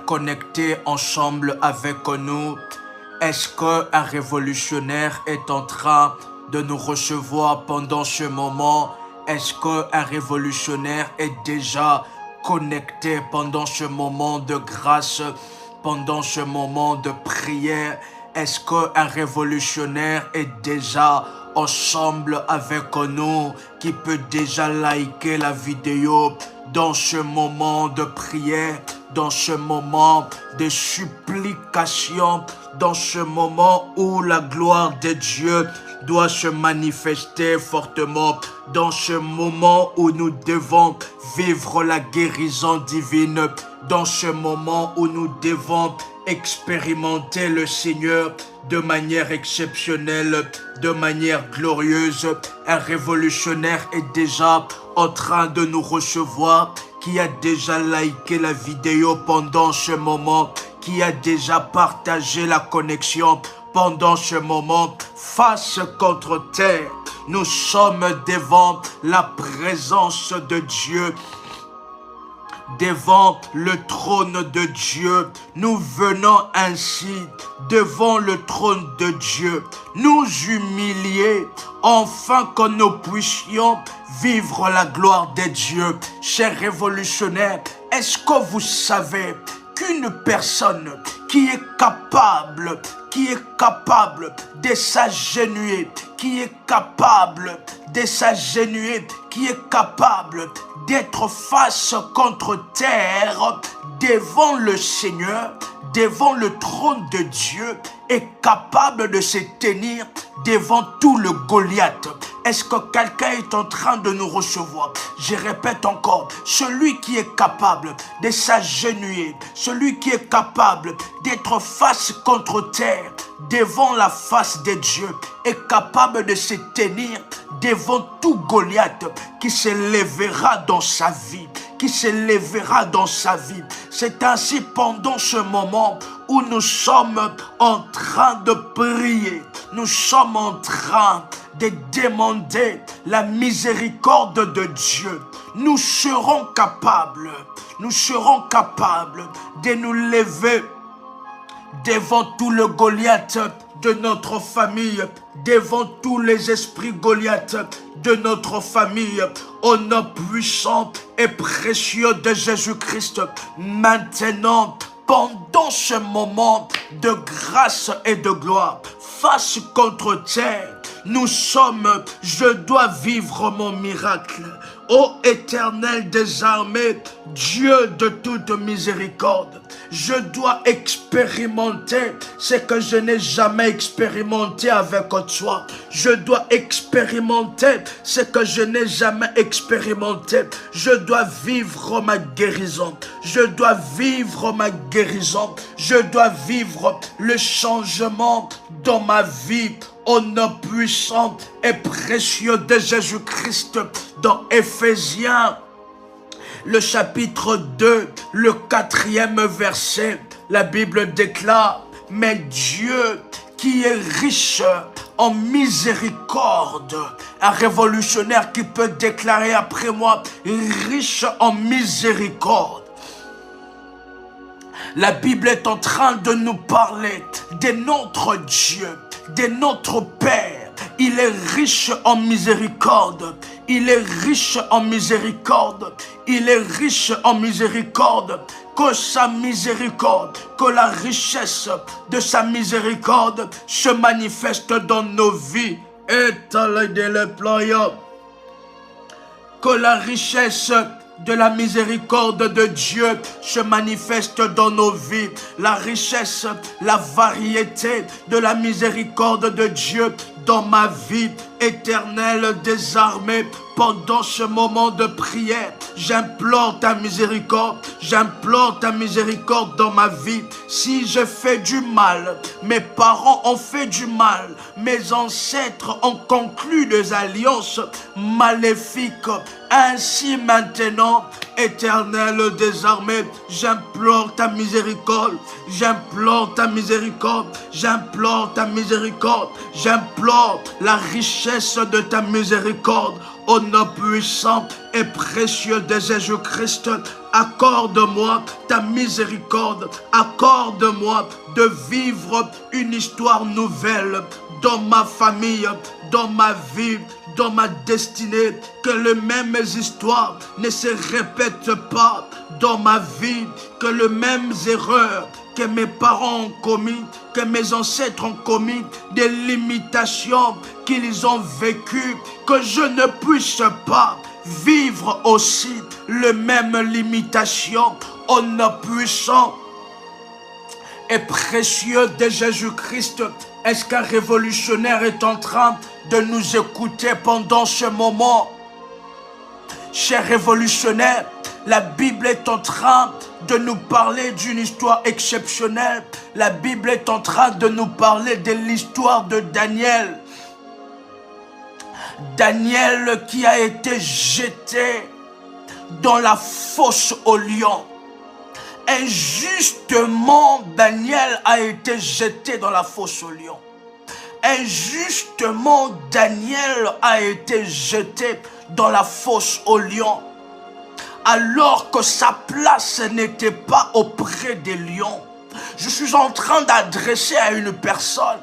connectés ensemble avec nous. Est-ce qu'un révolutionnaire est en train de nous recevoir pendant ce moment? Est-ce qu'un révolutionnaire est déjà connecté pendant ce moment de grâce, pendant ce moment de prière? Est-ce qu'un révolutionnaire est déjà ensemble avec nous, qui peut déjà liker la vidéo dans ce moment de prière, dans ce moment de supplication, dans ce moment où la gloire de Dieu doit se manifester fortement, dans ce moment où nous devons vivre la guérison divine, dans ce moment où nous devons expérimenter le Seigneur de manière exceptionnelle, de manière glorieuse. Un révolutionnaire est déjà en train de nous recevoir, qui a déjà liké la vidéo pendant ce moment, qui a déjà partagé la connexion pendant ce moment. Face contre terre, nous sommes devant la présence de Dieu, devant le trône de Dieu. Nous venons ainsi devant le trône de Dieu, nous humilier, afin que nous puissions vivre la gloire de Dieu. Chers révolutionnaires, est-ce que vous savez qu'une personne qui est capable de s'agenouiller, qui est capable d'être face contre terre devant le Seigneur, devant le trône de Dieu, est capable de se tenir devant tout le Goliath? Est-ce que quelqu'un est en train de nous recevoir? Je répète encore, celui qui est capable de s'agenouiller, celui qui est capable d'être face contre terre devant la face de Dieu, est capable de se tenir devant tout Goliath qui se lèvera dans sa vie, C'est ainsi pendant ce moment où nous sommes en train de prier, nous sommes en train de demander la miséricorde de Dieu. Nous serons capables de nous lever devant tout le Goliath de notre famille, devant tous les esprits Goliath de notre famille, au nom puissant et précieux de Jésus-Christ. Maintenant, pendant ce moment de grâce et de gloire, face contre terre, nous sommes, je dois vivre mon miracle. Ô Éternel des armées, Dieu de toute miséricorde, je dois expérimenter ce que je n'ai jamais expérimenté avec toi. Je dois expérimenter ce que je n'ai jamais expérimenté. Je dois vivre ma guérison. Je dois vivre ma guérison. Je dois vivre le changement dans ma vie. Au nom puissant et précieux de Jésus-Christ, dans Éphésiens, le chapitre 2, le 4e verset, la Bible déclare: mais Dieu qui est riche en miséricorde, un révolutionnaire qui peut déclarer après moi, riche en miséricorde. La Bible est en train de nous parler de notre Dieu, de notre Père. Il est riche en miséricorde. Il est riche en miséricorde. Il est riche en miséricorde. Que sa miséricorde, que la richesse de sa miséricorde se manifeste dans nos vies. Et que la richesse de la miséricorde de Dieu se manifeste dans nos vies. La richesse, la variété de la miséricorde de Dieu dans ma vie. Éternel des armées, pendant ce moment de prière, j'implore ta miséricorde dans ma vie. Si je fais du mal, mes parents ont fait du mal, mes ancêtres ont conclu des alliances maléfiques. Ainsi maintenant, Éternel des armées, j'implore ta miséricorde, j'implore la richesse de ta miséricorde. Au nom puissant et précieux de Jésus-Christ, accorde-moi ta miséricorde, accorde-moi de vivre une histoire nouvelle dans ma famille, dans ma vie, dans ma destinée, que les mêmes histoires ne se répètent pas dans ma vie, que les mêmes erreurs que mes parents ont commis, que mes ancêtres ont commis, des limitations qu'ils ont vécues, que je ne puisse pas vivre aussi les mêmes limitations. Au nom puissant et précieux de Jésus-Christ, est-ce qu'un révolutionnaire est en train de nous écouter pendant ce moment? Cher révolutionnaire, la Bible est en train de nous parler d'une histoire exceptionnelle. La Bible est en train de nous parler de l'histoire de Daniel. Daniel qui a été jeté dans la fosse aux lions. Injustement, Daniel a été jeté dans la fosse aux lions. Injustement, Daniel a été jeté dans la fosse aux lions. Alors que sa place n'était pas auprès des lions. Je suis en train d'adresser à une personne,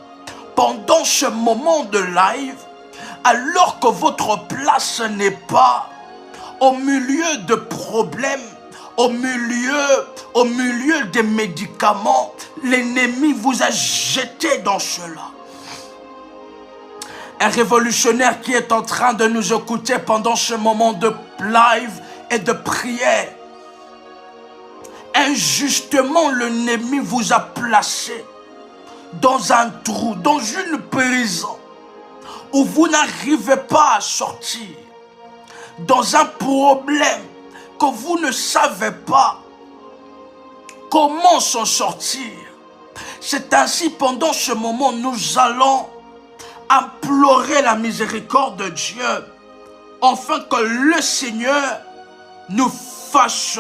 pendant ce moment de live, alors que votre place n'est pas au milieu de problèmes, au milieu des médicaments, l'ennemi vous a jeté dans cela. Un révolutionnaire qui est en train de nous écouter pendant ce moment de live et de prière. Injustement, l'ennemi vous a placé dans un trou, dans une prison où vous n'arrivez pas à sortir, dans un problème que vous ne savez pas comment s'en sortir. C'est ainsi, pendant ce moment, nous allons implorer la miséricorde de Dieu, afin que le Seigneur nous fasse,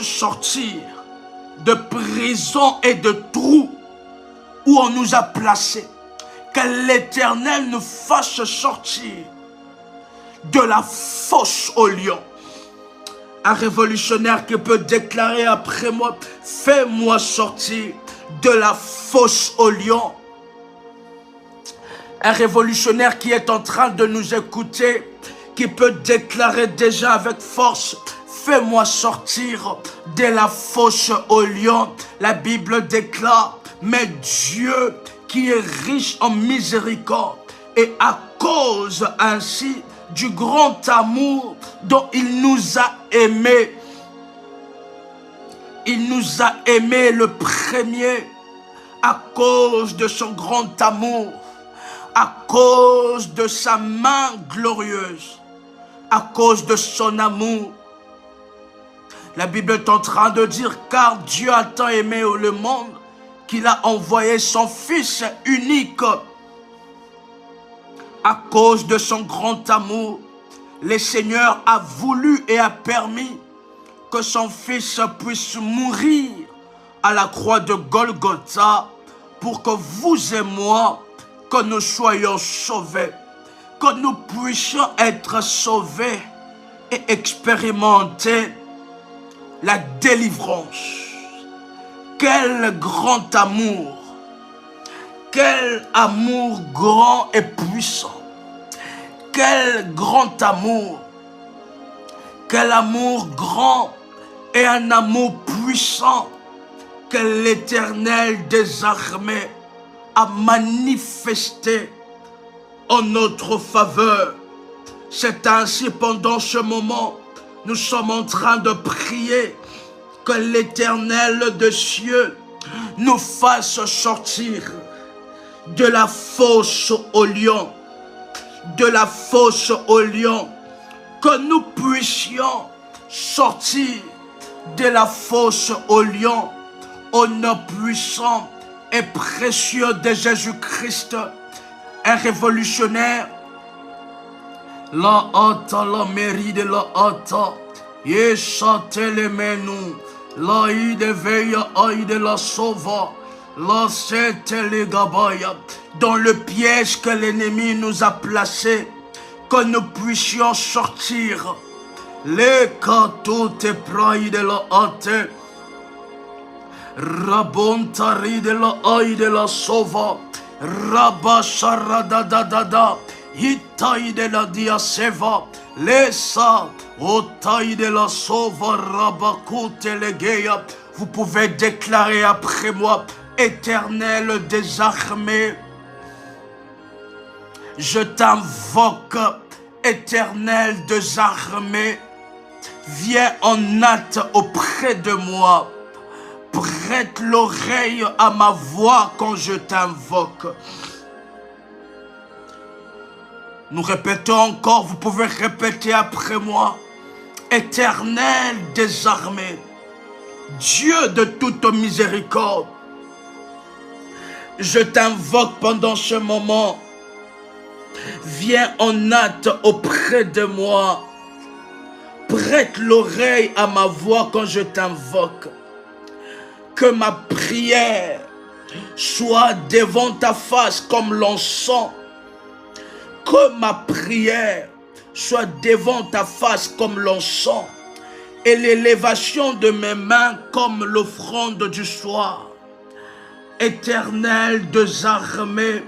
sortir de prison et de trous où on nous a placés. Que l'Éternel nous fasse sortir de la fosse aux lions. Un révolutionnaire qui peut déclarer après moi: fais-moi sortir de la fosse aux lions. Un révolutionnaire qui est en train de nous écouter, qui peut déclarer déjà avec force: fais-moi sortir de la fosse aux lions. La Bible déclare: mais Dieu qui est riche en miséricorde, et à cause ainsi du grand amour dont il nous a aimés, il nous a aimés le premier, à cause de son grand amour, à cause de sa main glorieuse, à cause de son amour. La Bible est en train de dire: car Dieu a tant aimé le monde qu'il a envoyé son Fils unique. À cause de son grand amour, le Seigneur a voulu et a permis que son Fils puisse mourir à la croix de Golgotha pour que vous et moi, que nous soyons sauvés, que nous puissions être sauvés et expérimenter la délivrance. Quel grand amour! Quel amour grand et puissant! Quel grand amour! Quel amour grand et un amour puissant que l'Éternel des armées a manifesté en notre faveur. C'est ainsi, pendant ce moment, nous sommes en train de prier que l'Éternel des cieux nous fasse sortir de la fosse aux lions, de la fosse aux lions, que nous puissions sortir de la fosse aux lions, au nom puissant et précieux de Jésus-Christ. Un révolutionnaire, la hâte, la mairie de la hâte, yeshate le menu, la ide veille aide la sauva, la sete le gabaya, dans le piège que l'ennemi nous a placé, que nous puissions sortir. Les kato te praï de la hâte. Rabontari de la aïe de la sova. Rabasharadadadada. Hitaï de la diaseva. Lesa. Otaï de la sova. Rabakute legeya. Vous pouvez déclarer après moi, Éternel des armées, je t'invoque, Éternel des armées, viens en hâte auprès de moi, prête l'oreille à ma voix quand je t'invoque. Nous répétons encore, vous pouvez répéter après moi, Éternel des armées, Dieu de toute miséricorde, je t'invoque pendant ce moment. Viens en hâte auprès de moi. Prête l'oreille à ma voix quand je t'invoque. Que ma prière soit devant ta face comme l'encens. Que ma prière soit devant ta face comme l'encens. Et l'élévation de mes mains comme l'offrande du soir. Éternel des armées,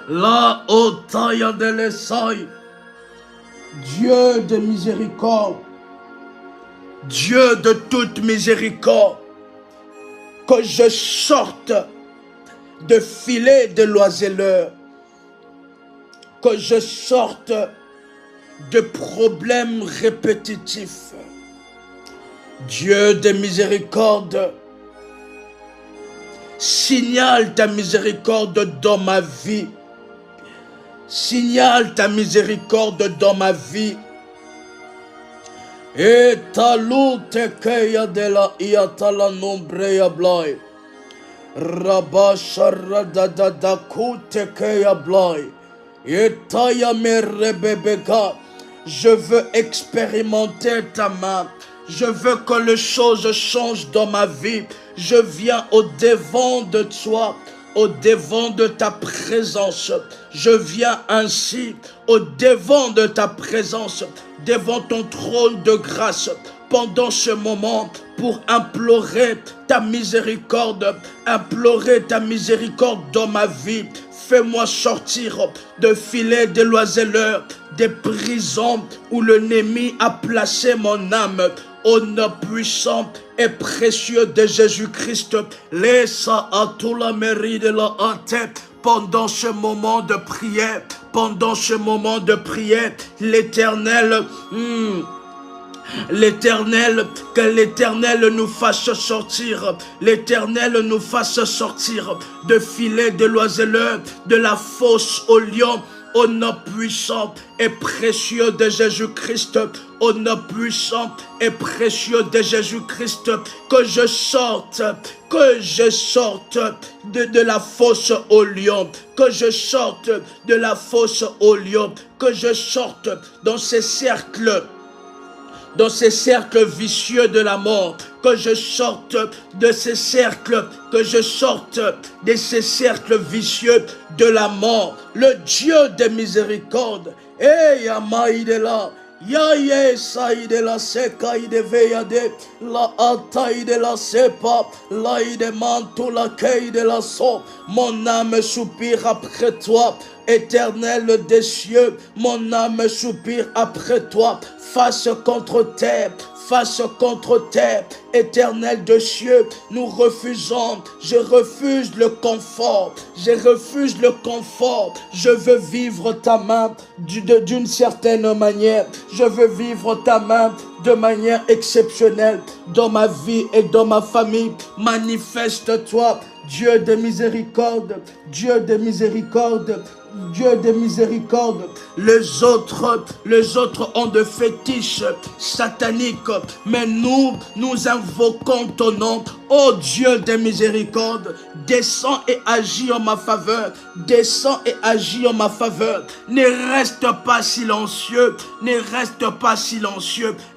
la hautaille de l'essaï, Dieu de miséricorde, Dieu de toute miséricorde, que je sorte de filet de l'oiseleur, que je sorte de problèmes répétitifs. Dieu de miséricorde, signale ta miséricorde dans ma vie. Signale ta miséricorde dans ma vie. Et ta lutte keya de la iatala nombreya blai. Rabasharadadada kute keya blai. Et taya me rebebeka. Je veux expérimenter ta main. Je veux que les choses changent dans ma vie. Je viens au-devant de toi, au-devant de ta présence. Je viens ainsi au-devant de ta présence, devant ton trône de grâce, pendant ce moment, pour implorer ta miséricorde dans ma vie. Fais-moi sortir de filets de l'oiseleur, des prisons où l'ennemi a placé mon âme. Au nom puissant et précieux de Jésus-Christ, laisse à tout la mairie de la tête. Pendant ce moment de prière, l'Éternel, que l'Éternel nous fasse sortir, de filet de l'oiseleur, de la fosse au lion, au nom puissant et précieux de Jésus-Christ, au nom puissant et précieux de Jésus-Christ, que je sorte de la fosse au lion, que je sorte de la fosse au lion, que je sorte dans ces cercles vicieux de la mort, que je sorte de ces cercles, vicieux de la mort. Le Dieu de miséricorde, Yamaïdela, Yaye saïde la sekaïde veyade, la ataïde la sepa, laïde manto la caïde la so. Mon âme soupire après toi, Éternel des cieux, mon âme soupire après toi, face contre terre, Éternel des cieux, nous refusons, je refuse le confort, je veux vivre ta main d'une certaine manière, je veux vivre ta main de manière exceptionnelle dans ma vie et dans ma famille. Manifeste-toi, Dieu de miséricorde, Dieu de miséricorde, Dieu de miséricorde. Les autres ont de fétiches sataniques, mais nous invoquons ton nom. Ô Dieu de miséricorde, descends et agis en ma faveur, Ne reste pas silencieux,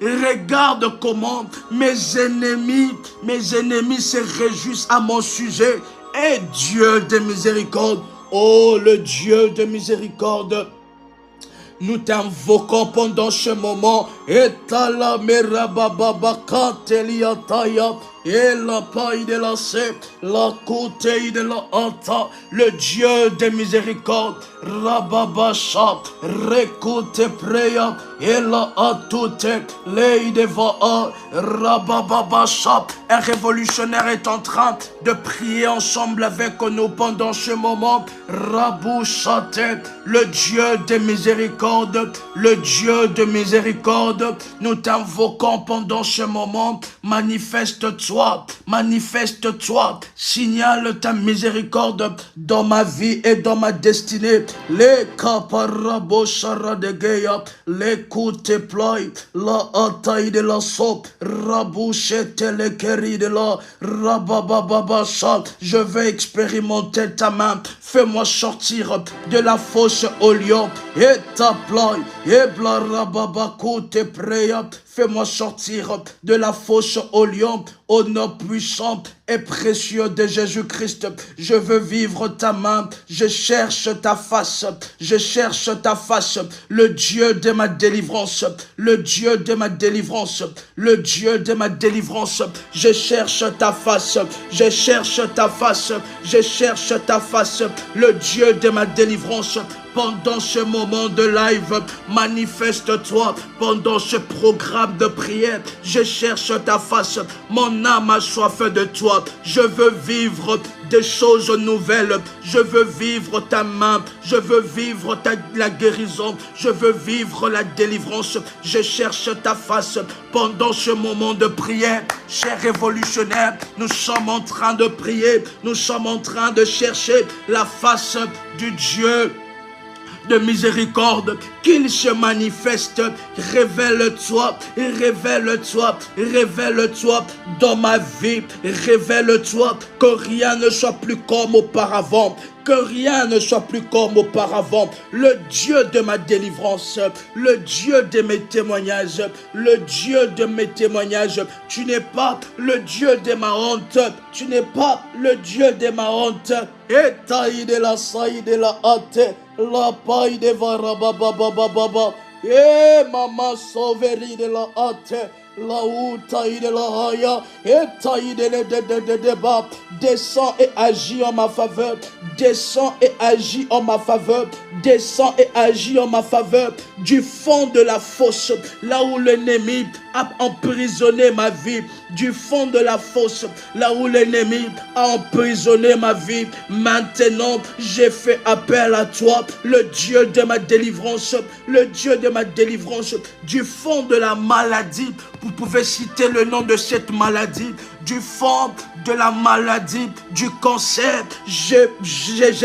Regarde comment mes ennemis se réjouissent à mon sujet. Et Dieu de miséricorde, oh le Dieu de miséricorde, Nous t'invoquons pendant ce moment. Etala merababa kateliataya. Et la paille de la sève, la côte de la hanta, le Dieu de miséricorde, Rababasha, Rekoute Preya, et la atute, Leide Va'a, Rababasha. Un révolutionnaire est en train de prier ensemble avec nous pendant ce moment. Rabouchate, le Dieu de miséricorde, le Dieu de miséricorde, nous t'invoquons pendant ce moment. Manifeste-toi, manifeste-toi, signale ta miséricorde dans ma vie et dans ma destinée. Les kaparabosaradegeya, les koute play, la ataï de la sop, rabouchete le keri de la rabababasha. Je vais expérimenter ta main. Fais-moi sortir de la fosse au lion. Et ta play, et bla rababakoute preya. Fais-moi sortir de la fosse au lion, au nom puissant et précieux de Jésus-Christ. Je veux vivre ta main, je cherche ta face, je cherche ta face, le Dieu de ma délivrance, le Dieu de ma délivrance, le Dieu de ma délivrance. Je cherche ta face, je cherche ta face, je cherche ta face, le Dieu de ma délivrance. Pendant ce moment de live, manifeste-toi pendant ce programme de prière. Je cherche ta face. Mon âme a soif de toi. Je veux vivre des choses nouvelles. Je veux vivre ta main. Je veux vivre la guérison. Je veux vivre la délivrance. Je cherche ta face pendant ce moment de prière. Chers révolutionnaires, nous sommes en train de prier. Nous sommes en train de chercher la face du Dieu de miséricorde, qu'il se manifeste. Révèle-toi, révèle-toi, révèle-toi dans ma vie. Révèle-toi, que rien ne soit plus comme auparavant. Que rien ne soit plus comme auparavant. Le Dieu de ma délivrance, le Dieu de mes témoignages, le Dieu de mes témoignages. Tu n'es pas le Dieu de ma honte. Tu n'es pas le Dieu de ma honte. Et taï de la saï de la hâte, la paille de varabababababa. Et maman sauveri de la hâte. La ou taï de la haya, et taï de débat, descends et agis en ma faveur, descends et agis en ma faveur, descends et agis en ma faveur, du fond de la fosse, là où l'ennemi a emprisonné ma vie, du fond de la fosse, là où l'ennemi a emprisonné ma vie. Maintenant, j'ai fait appel à toi, le Dieu de ma délivrance, le Dieu de ma délivrance, du fond de la maladie. Vous pouvez citer le nom de cette maladie, du fond de la maladie, du cancer. Je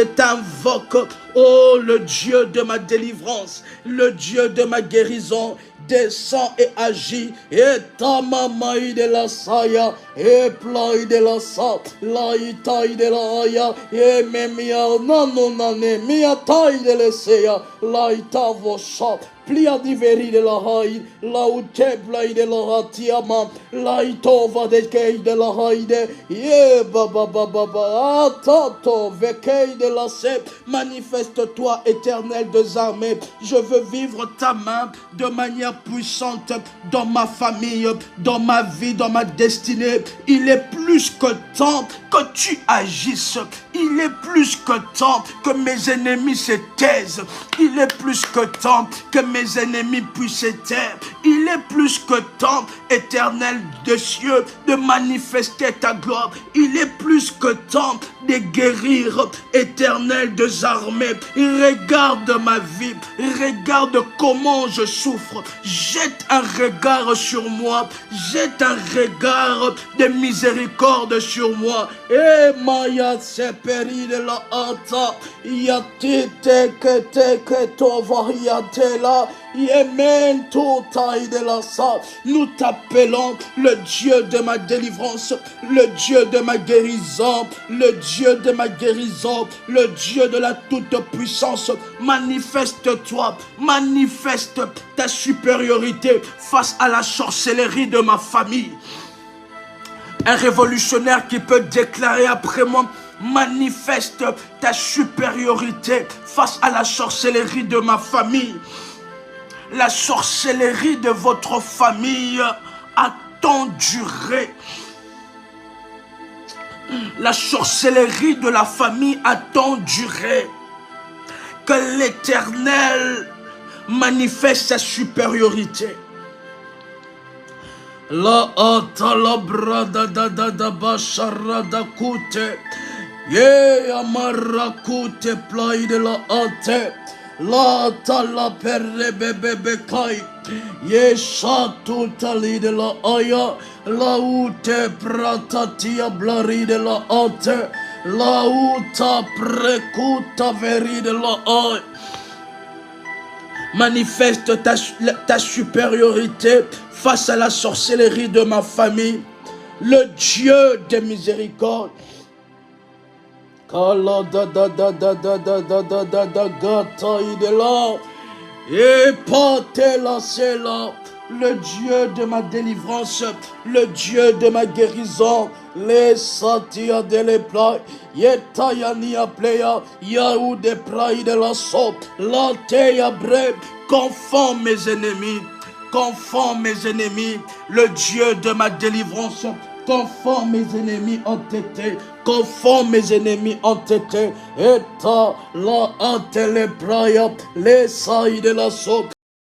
t'invoque, oh le Dieu de ma délivrance, le Dieu de ma guérison. Descends et agis, et ta maman de la saya, et play de la sa, la itaï de la haya, et memia, nanonane, mia taï de la seya, la ita vosa. Plia diveri de la haï, la ute play de la hatiama, la itova de kei de la haïde, ye baba baba, atato vekei de la se. Manifeste-toi, éternel des armées. Je veux vivre ta main de manière puissante dans ma famille, dans ma vie, dans ma destinée. Il est plus que temps que tu agisses. Il est plus que temps que mes ennemis se taisent. Il est plus que temps que mes ennemis puissent se taire. Il est plus que temps, éternel des cieux, de manifester ta gloire. Il est plus que temps de guérir, éternel des armées. Regarde ma vie, regarde comment je souffre. Jette un regard sur moi, jette un regard de miséricorde sur moi. Et Maya seperi de la hata, yatite que tova yatela, yemen taille de la sa. Nous t'appelons le Dieu de ma délivrance, le Dieu de ma guérison, le Dieu de ma guérison, le Dieu de la toute-puissance. Manifeste-toi, manifeste ta supériorité face à la sorcellerie de ma famille. Un révolutionnaire qui peut déclarer après moi: manifeste ta supériorité face à la sorcellerie de ma famille. La sorcellerie de votre famille a tant duré. La sorcellerie de la famille a tant duré que l'Éternel manifeste sa supériorité. La atalabra da da da da bashara da kute. Ye amara kute play de la ate. La tala perre bebe kai. Ye shatu tali de la aya. La ute pratatia blari de la ate. La uta prekuta veri de la aya. Manifeste ta supériorité face à la sorcellerie de ma famille. Le Dieu de miséricorde. Kala da da da da da da da da da da gata idela. Et patela c'est là. Le Dieu de ma délivrance, le Dieu de ma guérison, les satia de les plaies, yetayania playa, yaou de praï de la so, la teya bre, confond mes ennemis, le Dieu de ma délivrance, confond mes ennemis entêtés, confond mes ennemis entêtés, et ta la ate les playa, les sailles de la so.